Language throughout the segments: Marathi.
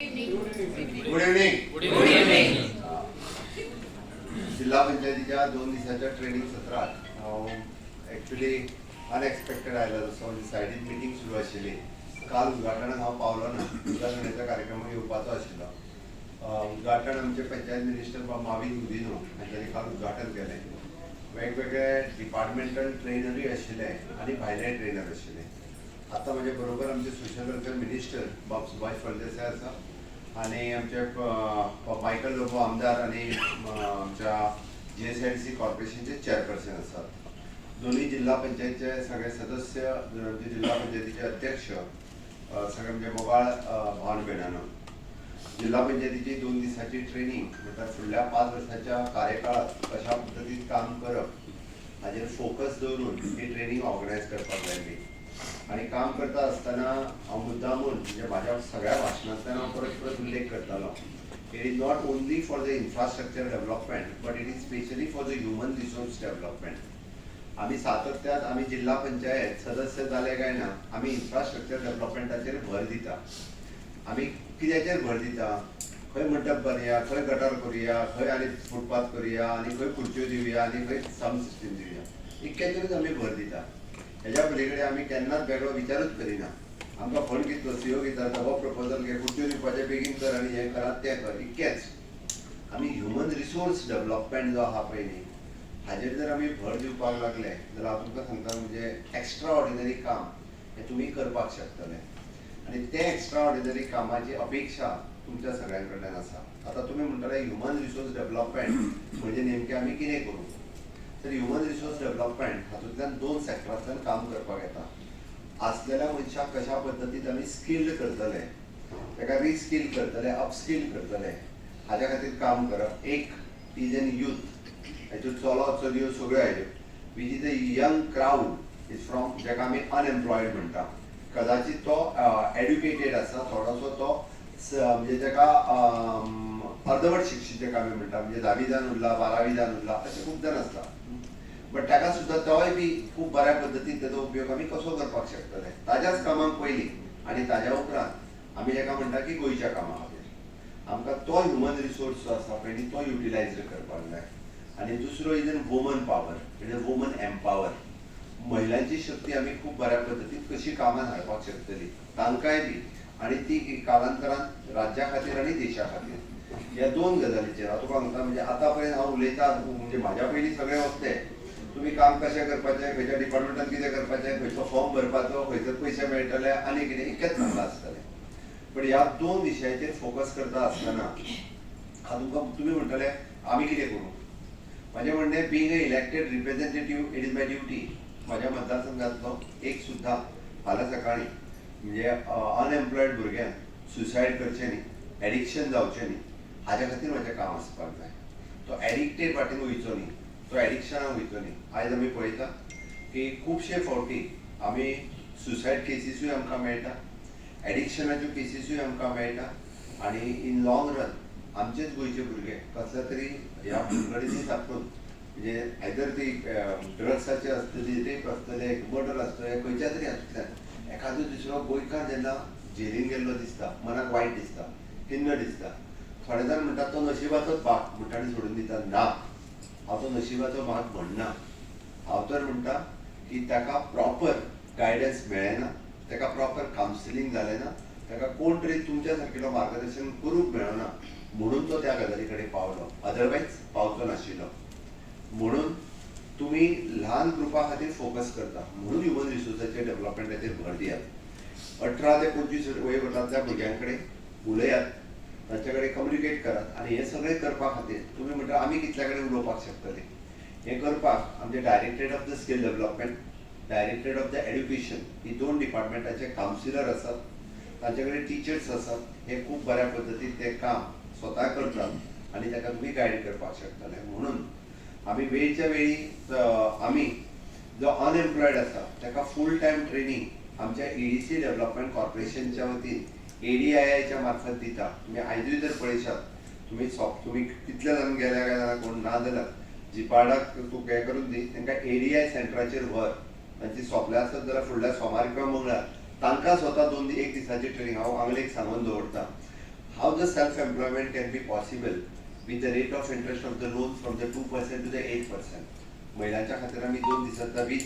Good evening. जिल्हा पंचायतीच्या 2 दिवसाच्या ट्रेनिंग सत्रात ऍक्च्युली अनएक्सपेक्टेड आयला जसं म्हणजे सायडीन मिटींग सुरू आशिल्ली. काल उद्घाटनाक हांव पावलो ना. उद्घाटनाच्या कार्यक्रमाक येवपाचो आशिल्लो. उद्घाटन आमचे पंचायत मिनिस्टर माविन गुदिन्हो हांच्यानी काल उद्घाटन केलें. वेगवेगळे डिपार्टमेंटल ट्रेनरूय आशिल्ले आनी भायले ट्रेनर आशिल्ले. आता म्हणजे बरोबर आमचे सोशल वेलफेअर मिनिस्टर बाब सुभाष फळदेसाय आसा आणि आमचे मायकल लोबो आमदार आणि आमच्या GSIDC कॉर्पोरेशनचे चेअरपर्सन असतात. दोन्ही जिल्हा पंचायतचे सगळे सदस्य, आमचे जिल्हा पंचायतीचे अध्यक्ष, सगळे म्हणजे मोबाळ भावन भयणानो. जिल्हा पंचायतीची 2 दिवसाची ट्रेनिंग म्हणल्यार फुडल्या 5 वर्साच्या कार्यकाळात कशा पद्दतीन काम करप हाजेर फोकस दवरून ही ट्रेनिंग ऑर्गनायज करपाक लायली. आणि काम करता असताना हांव मुद्दामून म्हणजे माझ्या सगळ्या भाशणांतल्यान हांव परत परत उल्लेख करतालो. It is not only for the infrastructure development but it is specially for the human resource development. आम्ही सातत्यात आम्ही जिल्हा पंचायत सदस्य झाले काय ना, आम्ही इन्फ्रास्ट्रक्चर डेव्हलपमेंटाचेर भर दिता. आम्ही कित्याचेर भर दिता? खंय मंडप बांदया, खंय गटार करुया, खंय आनी फुटपाथ करुया, आनी खंय खुर्च्यो दिवया, आनी खंय साउंड सिस्टम दिवया, इतक्याचेरूच आमी भर दिता. हेज्या पलीकडे आमी केन्नाच वेगळो विचारूच करिना. आमकां फंड कितलो सीओ कितलो हो प्रपोजल घे, खुर्च्यो दिवपाचे बेगीन कर आनी हें कर तें कर, इतकेंच. आमी ह्युमन रिसोर्स डेव्हलपमेंट जो आहा पळय न्ही, हाजेर जर आमी भर दिवपाक लागले जाल्यार हांव तुमकां सांगता म्हणजे एक्स्ट्रा ऑर्डिनरी काम हें तुमी करपाक शकतले. आनी तें एक्स्ट्रा ऑर्डिनरी कामाची अपेक्षा तुमच्या सगळ्यां कडल्यान आसा. आतां तुमी म्हणटले ह्युमन रिसोर्स डेव्हलपमेंट म्हणजे नेमकें आमी कितें करूं? तर ह्युमन रिसोर्स डेव्हलपमेंट हातूंतल्यान 2 सेक्टरांतल्यान काम करपाक येता. आसलेल्या मनशाक कशा पद्दतीन आमी स्किल्ड करतले, ताका रिस्किल करतले, अपस्किल करतले, हाज्या खातीर काम करप. एक इज एन यूथ, हेच्यो चलो चलयो सगळ्यो आयल्यो, which is a young crowd is from, जेका आमी अनएम्प्लॉयड म्हणटा. कदाचित तो एड्युकेटेड आसा, थोडोसो तो म्हणजे ताका अर्दवट शिक्षीत जेका आमी म्हणटा, म्हणजे 10वी जावन उरला, 12वी जावन उरला, अशे खूब जाण आसता. बट ताका सुद्धा तोय बी खूब बऱ्या पद्दतीन तेजो उपयोग आमी कसो करपाक शकतले, ताज्याच कामाक पयलीं आनी ताज्या उपरांत आमी जेका म्हणटा की गोंयच्या कामा खातीर आमकां तो ह्युमन रिसोर्स जो आसा पळय तो युटिलायज करपाक जाय. आनी दुसरो इज एन वुमन पावर, म्हणजे वुमन एम्पावर. महिलांची शक्ती आमी खूब बऱ्या पद्दतीन कशी कामान हाडपाक शकतली तांकांय बी, आनी ती कालांतरान राज्या खातीर आनी देशा खातीर. ह्या 2 गजालीचेर हांव तुका सांगता. म्हणजे आतां पर्यंत हांव उलयतां म्हणजे म्हाज्या पयलीं सगळे वखते तुम्ही काम कशें करपाचें, खंयच्या डिपार्टमेंटान कितें करपाचें, खंयचो फॉर्म भरपाचो, खंयसर पयशे मेळटले आनी कितें, इतकेंच सांगला आसतलें. पण ह्या 2 विशयाचेर फोकस करता आसतना हांव तुमकां तुमी म्हणटले आमी कितें करूं? म्हाजें म्हणणें, being a elected representative it is my duty. म्हाज्या मतदारसंघांतलो एक सुद्धा फाल्यां सकाळीं म्हणजे अनएम्प्लॉयड भुरग्यांक सुसायड करचें न्ही, एडिक्शन जावचें न्ही, हाज्या खातीर म्हाजें काम आसपाक जाय. तो एडिक्टेड वाटेन वयचो न्ही, तो एडिक्शनाक वयचो न्ही. आयज आमी पळयता की खुबशे फावटी आमी सुसायड केसीसूय आमकां मेळटा, एडिक्शनाच्यो केसीसूय आमकां मेळटा. आनी इन लॉंग रन आमचेच गोंयचे भुरगे कसल्या तरी ह्या भुरगडीनी साकून म्हणजे आयदर ती ड्रग्साचे आसतली, रेप आसतले, मर्डर आसतले, खंयच्या तरी हातूंतल्यान एखादो दुसरो गोंयकार जेन्ना जेलीन गेल्लो दिसता, मनाक वायट दिसता, खिन्न दिसता. थोडे जाण म्हणटात तो नशिबाचोच भाग म्हणटा आनी सोडून दिता. ना, हांव तो नशिबाचो भाग म्हणना. हांव तर म्हणटा की ताका प्रॉपर गायडन्स मेळ्ळें ना, ताका प्रॉपर कावन्सिलींग जालें ना, ताका कोण तरी तुमच्या सारकेलो मार्गदर्शन करूंक मेळना म्हणून तो त्या गजाली कडेन पावलो, अदरवायज पावचो नाशिल्लो. म्हणून तुमी ल्हान ग्रुपा खातीर फोकस करता म्हणून ह्युमन रिसोर्साचेर डेव्हलपमेंटाचेर भर दियात. 18 ते 25 वयोगटांतल्या भुरग्यां कडेन उलयात, तांचे कडेन कम्युनिकेट करात. आनी हें सगळें करपा खातीर तुमी म्हणटा आमी कितल्या कडेन उलोवपाक शकतले. हें करपाक आमचे directorate of the skill development, directorate of the education ही 2 डिपार्टमेंटाचे कावन्सिलर आसात, तांचे कडेन टिचर्स आसात. हे खूब बऱ्या पद्दतीन तें काम स्वता करतात आनी ताका तुमी गायड करपाक शकतले. म्हणून आमी वेळच्या वेळी आमी जो अनएम्प्लॉयड आसा ताका फूल टायम ट्रेनिंग आमच्या EDC डेव्हलपमेंट कॉर्पोरेशनच्या वतीन ADIIच्या मार्फत दिता. तुमी आयजूय जर पळयशात तुमी कितले जाण गेल्या काय कोण ना जाल्यार जिपाडाक तूं हें करून दी, तांकां ADI सेंटराचेर व्हर. तांची सोंपल्या आसत जाल्यार फुडल्या सोमार किंवा मंगळार तांकां स्वता 1 दिसाची ट्रेनिंग हांव आंगलेक सांगून दवरता. the self-employment can be possible with the rate of interest of the loan from the 2% to the 8%. महिलांच्या खातीर आमी 2 दिसांचा वीज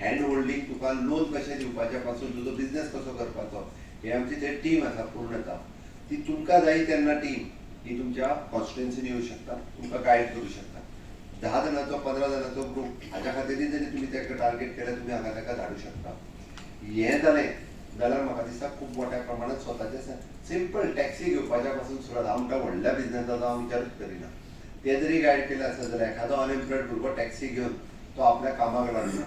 हँड होल्डिंग तुका लोन कशें दिवपाचें पासून तुजो बिझनेस कसो करपाचो हे आमची जे टीम आसा पूर्णता ती तुमकां जाय तेन्ना टीम ही तुमच्या कॉन्स्टिट्युएन्सीन येवं शकता, तुमकां गायड करूं शकता. 10 जणांचो 15 जणांचो ग्रूप हाच्या खातीर जरी तुमी ताका टार्गेट केल्यार तुमी हांगा ताका धाडूं शकता. हें जालें जाल्यार म्हाका दिसता खूब मोठ्या प्रमाणात स्वताचे सिंपल टॅक्सी घेवपाच्या पासून सुरवात हांव म्हणटा व्हडल्या बिझनेसाचो हांव विचारूच करिना. ते जरी गायड केले आसत जाल्यार एखादो अनएम्प्लॉयड भुरगो टॅक्सी घेवन तो आपल्या कामाक लागना,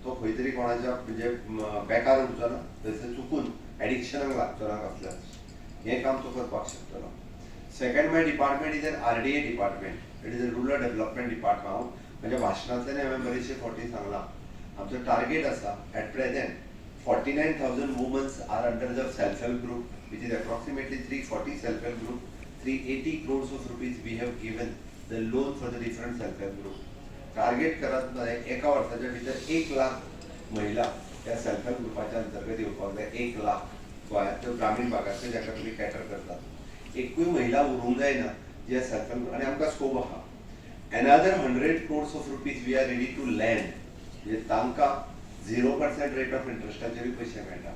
तो खंय तरी कोणाच्या म्हणजे बेकार उरचो ना, थंयसर चुकून एडिक्शनाक लागचो ना कसल्याच. हें काम तो करपाक शकतलो. Second my department is an RDA department. It is a rural development department. हांव म्हणजे भाशणांतल्यान हांवें बरेचशे फावटी सांगलां आमचो टार्गेट आसा at present 49,000 womens are under the self help group which is approximately 340 self help group. 380 crores of rupees we have given the loan for the different self help group. Target करत एका वर्साच्या भितर 1 लाख महिला या सेल्फ हेल्प ग्रुपाच्या अंतर्गत येवपाक जाय. 1 लाख गोंयांतल्यो ग्रामीण भागांतल्यो जाका तुमी कॅटर करतात. एकूय महिला उरूंक जायना जे सेल्फ हेल्प आनी आमकां स्कोप आहा. Another 100 crores of rupees we are ready to lend. म्हणजे तांकां 0% रेट ऑफ इंटरेस्टाचेर पयशे मेळटा.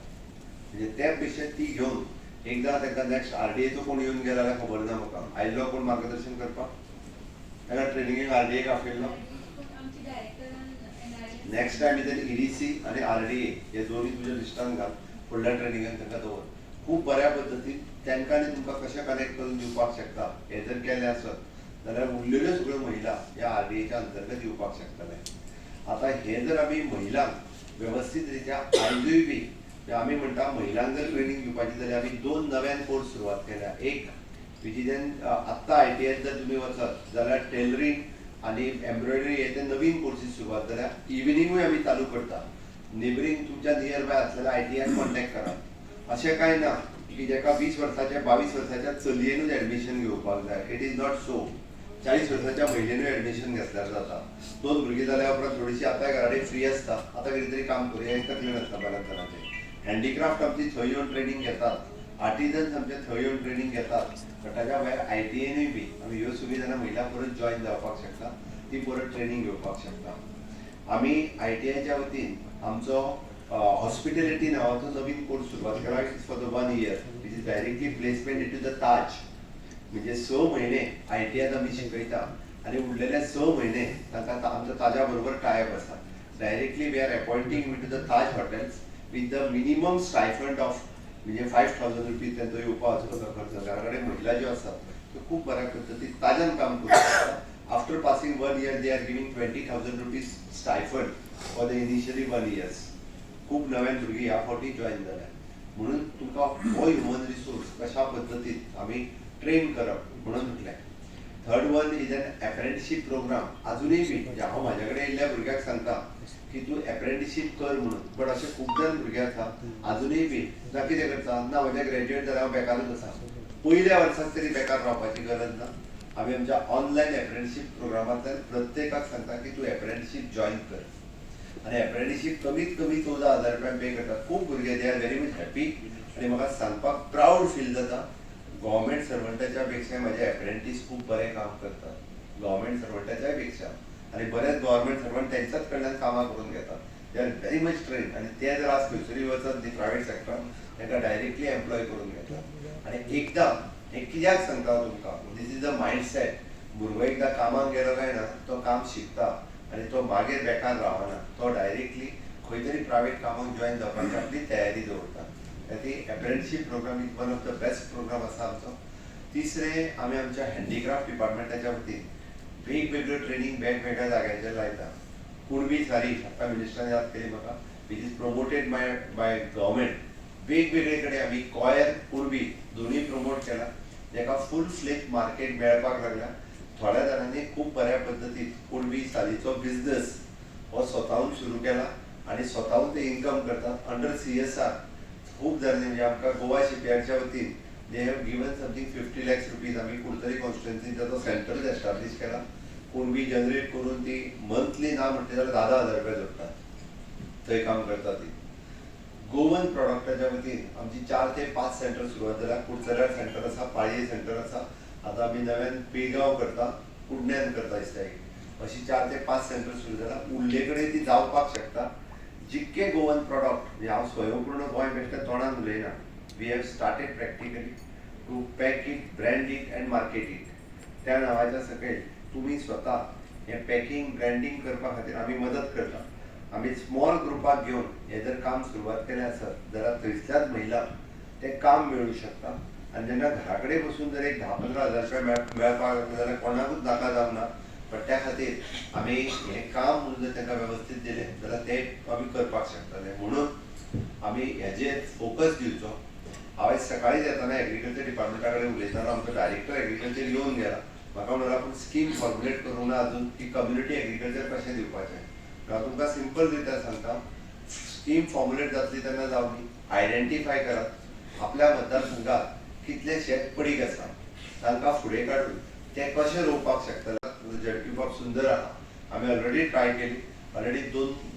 म्हणजे ते पयशे ती घेवन एकदा ताका नेक्स्ट RDAचो कोण येवन गेलो जाल्यार खबर ना म्हाका. आयिल्लो कोण मार्गदर्शन करपाक ताका ट्रेनिंगेक RDAक आफयल्लो. नेक्स्ट टायम इधर EDC आणि RDA हे दोन्ही तुज्या लिस्टान घाल. फुडल्या ट्रेनिंगान तांकां दवर. खूब बऱ्या पद्दतीन तांकां आनी तुमकां कशें कनेक्ट करून दिवपाक शकता हे जर केलें आसत जाल्यार उरलेल्यो सगळ्यो महिला ह्या RDAच्या अंतर्गत येवपाक शकतले. आता हे जर आमी महिलांक व्यवस्थीत रित्या आयजूय बी आमी म्हणटा महिलांक जर ट्रेनिंग दिवपाची जाल्यार आमी 2 नव्यान कोर्स सुरवात केल्या. एक विच इज एन आत्ता ITI जर तुमी वचत जाल्यार टेलरिंग आणि एम्ब्रॉयडरी हे ते नवीन कोर्सीस सुरवात जाल्या. इव्हिनिंगूय आमी चालू करता. नेबरींग तुमच्या नियर बाय आसलेल्या ITI कॉन्टॅक्ट करात. अशें कांय ना की जेका 20 वर्साच्या 22 वर्साच्या चलयेनूच एडमिशन घेवपाक जाय. It is not so. 40 वर्साच्या महिलेनूय एडमिशन घेतल्यार जाता. 2 भुरगीं जाल्या उपरांत थोडीशी आतां घराडे फ्री आसता, आतां कितें तरी काम करूया हें तकलेन आसता बऱ्याच जाणांचें. हँडीक्राफ्ट आमची थंय येवन ट्रेनिंग घेतात. आर्टिजन्स आमचे थंय येवन ट्रेनिंग घेतात. बट ताच्या भायर ITIनूय बी आमी ह्यो सुविधा महिला परत जॉईन जावपाक शकता, ती परत ट्रेनिंग घेवपाक शकता. आमी ITIच्या वतीन आमचो हॉस्पिटॅलिटी नांवाचो नवीन कोर्स सुरवात केला. It is for the 1 year. It is directly placement into the Taj. म्हणजे 6 म्हयने ITIत आमी शिकयता आनी उरलेले 6 म्हयने तांकां आमच्या ताज्या बरोबर टायप आसा. Directly we are appointing to the Taj hotels with the minimum stipend of म्हणजे 5,000 रुपीज त्यांचो येवपाक वचपाचो खर्च. घरा कडेन महिला ज्यो आसात त्यो खूब बऱ्या पद्दतीन ताज्यान काम करूं शकता. After passing 1 year they are giving 20,000 rupees stipend for the initially 1 year. खूब नव्यान भुरगीं ह्या फावटी जॉईन जाल्या. म्हणून तुमकां हो ह्युमन रिसोर्स कशा पद्दतीन आमी ट्रेन करप म्हणून म्हटलें. Third one is an apprenticeship programme. अजूनय बी हांव म्हाजे कडेन येयल्ल्या भुरग्याक सांगता की तूं अप्रेंटिसशीप कर म्हणून. बट अशे खूब जाण भुरगे आसा अजूनय बी ना कितें करता ना म्हणजे ग्रॅज्युएट जाल्यार हांव बेकारूच आसा. पयल्या वर्साक तरी बेकार रावपाची गरज ना. आमी आमच्या ऑनलायन अप्रेंटिसशीप प्रोग्रामांतल्यान प्रत्येकाक सांगता की तूं अप्रेंटिसशीप जॉईन कर. आनी अप्रेंटिसशीप कमीत कमी 14,000 रुपया पे करतात. खूब भुरगे they are very much happy आनी म्हाका सांगपाक प्राऊड फील जाता. गव्हर्मेंट सर्वंटाच्या पेक्षा माझे अप्रेंटीस खूप बरे काम करतात. गव्हर्मेंट सर्वंटाच्या पेक्षा आणि बरेच गव्हर्मेंट सर्वंट त्यांच्याच कडल्यान कामां करून घेतात. They are very much train आणि ते जर आज खंयसरी वचत दी प्रायव्हेट सेक्टर तांकां डायरेक्टली एम्प्लॉय करून घेतात. आणि एकदां हे कित्याक सांगता हांव तुमकां, दीस इज अ मायंडसेट. भुरगो एकदां कामाक गेलो काय ना तो काम शिकता आणि तो मागीर बेकार रावना. तो डायरेक्टली खंय तरी प्रायव्हेट कामाक जॉईन जावपाची आपली तयारी दवरता. ती apprenticeship programme is one of the best programme आसा आमचो. तिसरे आमी आमच्या हँडीक्राफ्ट डिपार्टमेंटाच्या वतीन वेगवेगळ्यो ट्रेनिंग वेगवेगळ्या जाग्यांचेर लायता. कुणबी सारी आतां मिनिस्टरान याद केली म्हाका, which is promoted by government. वेगवेगळे कडेन आमी कॉयर कुणबी दोनूय प्रमोट केला. जेका फूल फ्लेज मार्केट मेळपाक लागला. थोड्या जाणांनी खूब बऱ्या पद्दतीन कुणबी सालीचो बिझनस हो स्वताहून सुरू केला आणि स्वताहून ते इन्कम करतात अंडर CSR. खूप जाणांनी म्हणजे आमकां गोवा शिपयार्डच्या वतीन they have given something 50 lakhs rupees आमी कुडतरी कॉन्स्टिट्युएन्सीन ताचो सेंटर एस्टाब्लीश केला. कुणबी जनरेट करून ती मंथली ना म्हणटा जाल्यार 10,000 रुपया जोडटात. थंय काम करता ती. गोवन प्रॉडक्टाच्या वतीन आमची 4 ते 5 सेंटर सुरवात जाल्यार कुडचड्यार सेंटर आसा, पाळये सेंटर आसा, आतां आमी नव्यान पिळगांव करता, कुडण्यान करता दिसता अशी 4 ते 5 सेंटर सुरू जाला. उरले कडेन ती जावपाक शकता. जितके गोवन प्रॉडक्ट म्हणजे हांव स्वयंपूर्ण गोंय बेश्टें तोंडान उलयना, we have started practically to pack it, brand it and market it. त्या नांवाच्या सकयल तुमी स्वता हें पॅकिंग ब्रँडिंग करपा खातीर आमी मदत करता. आमी स्मॉल ग्रुपाक घेवन हें जर काम सुरवात केलें आसत जाल्यार थंयसल्याच महिला तें काम मेळूंक शकता. आनी जेन्ना घरा कडेन बसून जर एक 10-15 हजार रुपया मेळपाक लागले जाल्यार कोणाकूच नाका जावंक ना. पण त्या खातीर आमी हें काम म्हणून जर तांकां वेवस्थीत दिलें जाल्यार तें आमी करपाक शकतले. म्हणून आमी हेजेर फोकस दिवचो. हांव आयज सकाळींच येताना एग्रीकल्चर डिपार्टमेंटा कडेन उलयताना आमचो डायरेक्टर एग्रीकल्चर येवन गेला. म्हाका म्हणून आपूण स्कीम फॉर्मुलेट करूंक ना अजून की कम्युनिटी एग्रीकल्चर कशें दिवपाचें. हांव तुमकां सिंपल रित्या सांगता, स्कीम फॉर्मुलेट जातली तेन्ना जावनी, आयडेंटिफाय करात आपल्या मतदारसंघात कितले शेत पडीक आसा, तांकां फुडें काडून ते कशें रोवपाक शकता. झडपी बाब सुंदर आहा, आमी ऑलरेडी ट्राय केली. ऑलरेडी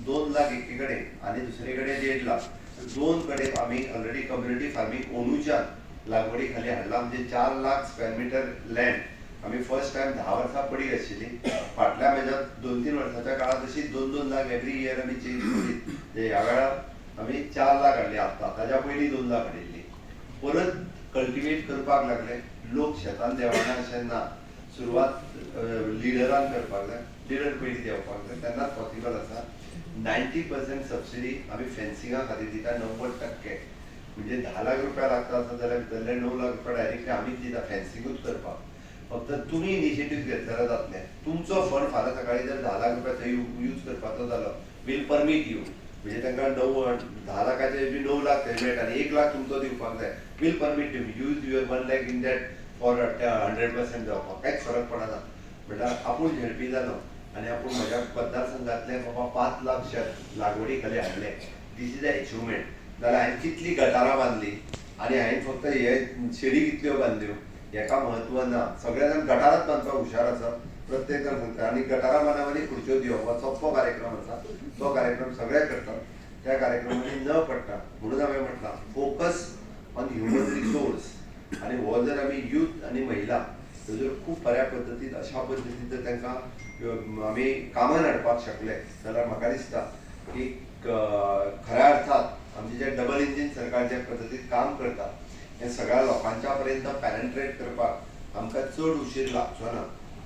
2 लाख एके कडेन आनी दुसरे कडेन 1.5 लाख, 2 कडेन आमी ऑलरेडी कम्युनिटी फार्मिंग ओनूच्या लागवडी खाली हाडला. म्हणजे 4 लाख स्क्वेअर मिटर लँड आमी फर्स्ट टायम 10 वर्सां पडीक आशिल्ली. फाटल्या म्हज्या 2-3 वर्साच्या काळात अशी 2-2 लाख एवरी इयर आमी चेंज केली. ह्या वेळार आमी 4 लाख हाडली. आत्ता ताच्या पयलीं 2 लाख हाडिल्ली. परत कल्टिवेट करपाक लागले. लोक शेतान देवाना अशें ना, सुरवात लिडरान करपाक जाय. लिडर पयलीं देंवपाक जाय, तेन्नाच पॉसिबल आसा. 90% सबसिडी आमी फेन्सिंगा खातीर दिता, 90%. म्हणजे 10 लाख रुपया लागता आसत जाल्यार भितरले 9 लाख रुपया डायरेक्टली आमीच दिता फेन्सिंगूच करपाक. फक्त तुमी इनिशिएटीव घेतले जाल्यार जातलें. तुमचो फंड फाल्यां सकाळीं जर 10 लाख रुपया थंय यूज करपाचो जालो, वील परमीट यू. म्हणजे तांकां 10 लाखाचे 9 लाख थंय मेळटा आनी 1 लाख तुमचो दिवपाक जाय. Will permit you use your 1 lakh in that for 100% जावपाक कांयच फरक पडना. म्हटल्यार आपूण झेडपी जालो आनी आपूण म्हज्या मतदारसंघातले बाबा 5 लाख शेत लागवडी खाली हाडले. This is a achievement. जाल्यार हांवें कितली गटारां बांदली आनी हांवें फक्त हे शेडी कितल्यो बांदल्यो हेका म्हत्व ना. सगळे जाण गटारात बांदपाक हुशार आसा, प्रत्येक जाण सांगता. आनी गटारां बांदप खुर्च्यो दिवप हो सोंपो कार्यक्रम आसा. तो कार्यक्रम सगळे करतात. त्या कार्यक्रमांनी न पडटा म्हणून हांवें म्हटलां फोकस ऑन ह्युमन रिसोर्स. आनी हो जर आमी यूथ आनी महिला जर खूब बऱ्या पद्दतीन अशा पद्दतीन जर तांकां आमी कामान हाडपाक शकले जाल्यार म्हाका दिसता की खऱ्या अर्थात आमचे जे डबल इंजीन सरकार ज्या पद्दतीन काम करता हें सगळ्या लोकांच्या पर्यंत पॅनेट्रेट करपाक आमकां चड उशीर लागचो ना.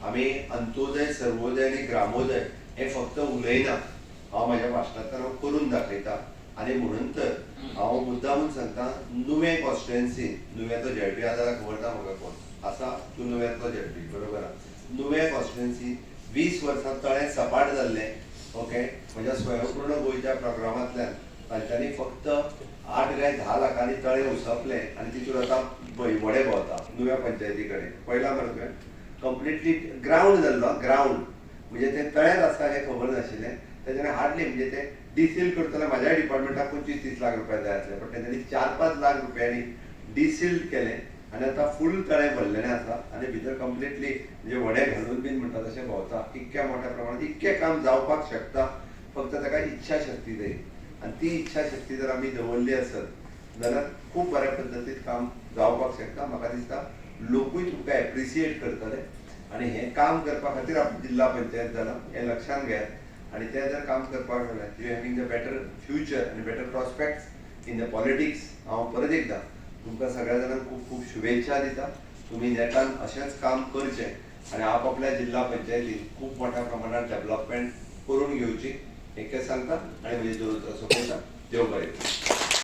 आमी अंत्योदय, सर्वोदय आनी ग्रामोदय हें फक्त उलयना, हांव म्हाज्या भाशणांतल्यान हांव करून दाखयता. आनी म्हणून तर हांव मुद्दामून सांगता, नुवें कॉन्स्टिट्युएन्सी, नुवेंचो झेडपी आहा जाल्यार खबरता म्हाका कोण आसा, तूं नुवेंचो झेडपी बरोबर आहा. नुवें कॉन्स्टिट्युएन्सी 20 वर्सां तळें सपाट जाल्लें. ओके, म्हज्या स्वयंपूर्ण गोंयच्या प्रोग्रामांतल्यान तांच्यांनी फक्त 8 काय 10 लाखांनी तळें उसपले आनी तितून आतां व्हडे भोंवता नुव्या पंचायती कडेन. पयला मरे कंप्लिटली ग्रावंड जाल्लो. ग्रावंड म्हणजे तें तळेंच आसता हें खबर नाशिल्लें. तेच्यानी हार्डली म्हणजे ते डिसील करतना म्हाज्या डिपार्टमेंटाक 25-30 लाख रुपया जाय आसले, पण तेंच्यांनी 4-5 लाख रुपयांनी डिसील्ड केलें आनी आतां फूल तळें भरलेलें आसा. आनी भितर कंप्लिटली म्हणजे व्हडे घालून बीन म्हणटा तशें भोंवता. इतक्या मोठ्या प्रमाणांत इतकें काम जावपाक शकता. फक्त ताका इच्छा शक्ती जाय. आनी ती इच्छा शक्ती जर आमी दवरली आसत जाल्यार खूब बऱ्या पद्दतीन काम जावपाक शकता. म्हाका दिसता लोकूय तुमकां एप्रिसिएट करतले आनी हें काम करपा खातीर आपूण जिल्ला पंचायत जाला हें लक्षांत घेयात. आनी तें जर काम करपाक लागल्यार you having the better future आनी better prospects in the politics. हांव परत एकदां तुमकां सगळ्या जाणांक खूब खूब शुभेच्छा दिता. तुमी नेटान अशेंच काम करचें आनी आपआपल्या जिल्ला पंचायतीन खूब मोठ्या प्रमाणात डेव्हलपमेंट करून घेवची हें सांगता आनी म्हजी जरूर सोंपयता. देव बरें.